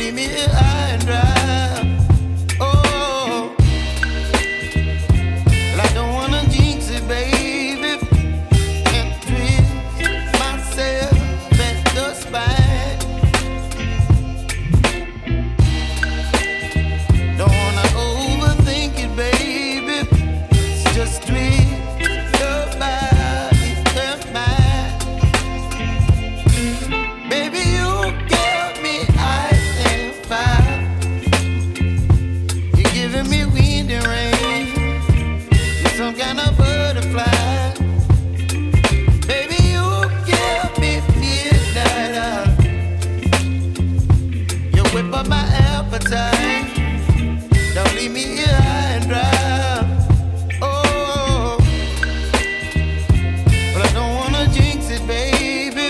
leave me here high and dry. Oh, well, I don't wanna jinx it, baby, and twist myself at the spine. Don't wanna overthink it, baby. It's just twist your body and mine. Baby, you give me ice and fire. You're giving me wind and rain. You're some kind of butterfly. Baby, you give me midnight. You whip up my appetite. Don't leave me here high and dry. Oh, but I don't wanna jinx it, baby.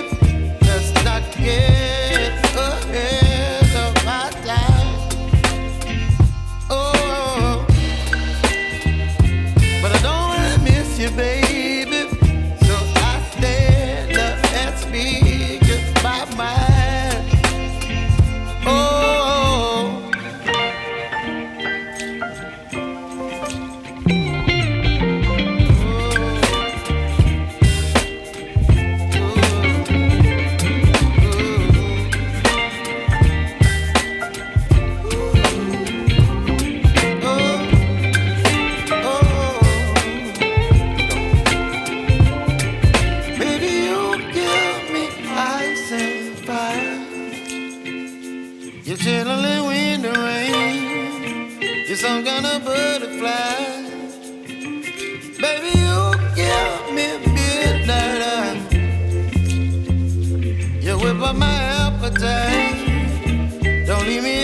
Let's not get ahead of my time. Oh, but I don't wanna miss you, baby. So I stand up and speak my mind. Oh. Baby, you give me ice and fire. You're chilling wind and rain. You're some kind of butterfly. Baby, you give me midnight. You whip up my appetite. Don't leave me